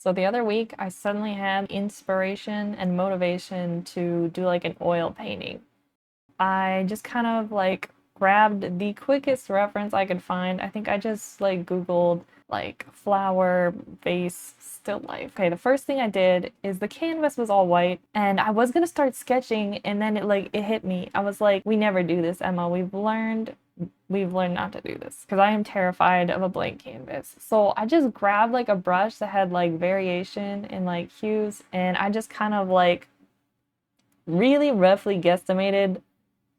So the other week, I suddenly had inspiration and motivation to do like an oil painting. I just kind of like grabbed the quickest reference I could find. I think I just like Googled like flower vase still life. Okay, the first thing I did is the canvas was all white and I was gonna start sketching and then it hit me. I was like, we never do this, Emma. We've learned not to do this because I am terrified of a blank canvas. So I just grabbed like a brush that had like variation in like hues and I just kind of like really roughly guesstimated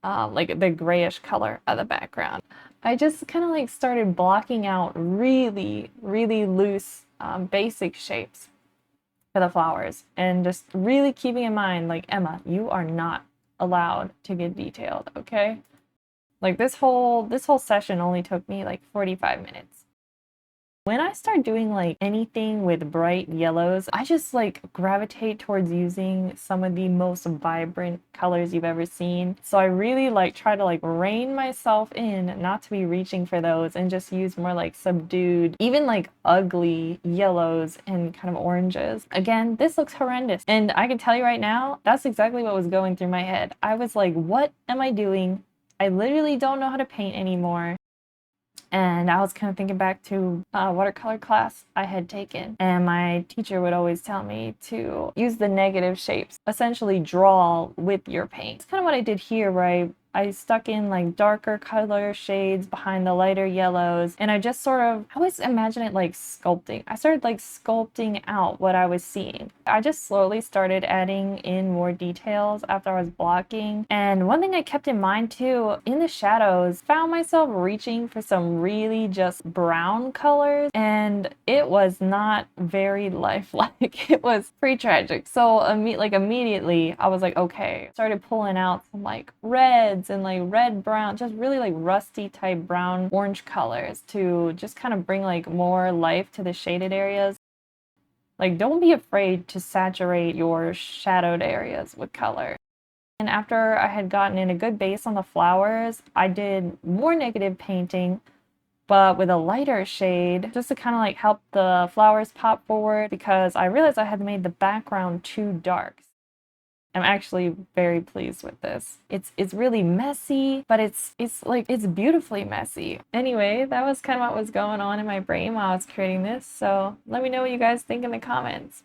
like the grayish color of the background. I just kind of like started blocking out really, really loose basic shapes for the flowers and just really keeping in mind like Emma, you are not allowed to get detailed, okay? Like this whole session only took me like 45 minutes. When I start doing like anything with bright yellows, I just like gravitate towards using some of the most vibrant colors you've ever seen. So I really like try to like rein myself in not to be reaching for those and just use more like subdued, even like ugly yellows and kind of oranges. Again, this looks horrendous. And I can tell you right now, that's exactly what was going through my head. I was like, what am I doing? I literally don't know how to paint anymore. And I was kind of thinking back to a watercolor class I had taken, and my teacher would always tell me to use the negative shapes, essentially draw with your paint. It's kind of what I did here, where I stuck in like darker color shades behind the lighter yellows, and I just sort of, I always imagine it like sculpting. I started like sculpting out what I was seeing. I just slowly started adding in more details after I was blocking. And one thing I kept in mind too, in the shadows, found myself reaching for some really just brown colors, and it was not very lifelike. It was pretty tragic. So immediately I was like, okay, started pulling out some like reds and like red brown, just really like rusty type brown orange colors to just kind of bring like more life to the shaded areas. Like, don't be afraid to saturate your shadowed areas with color. And after I had gotten in a good base on the flowers, I did more negative painting, but with a lighter shade, just to kind of like help the flowers pop forward because I realized I had made the background too dark. I'm actually very pleased with this. It's really messy, but it's beautifully messy. Anyway, that was kind of what was going on in my brain while I was creating this. So let me know what you guys think in the comments.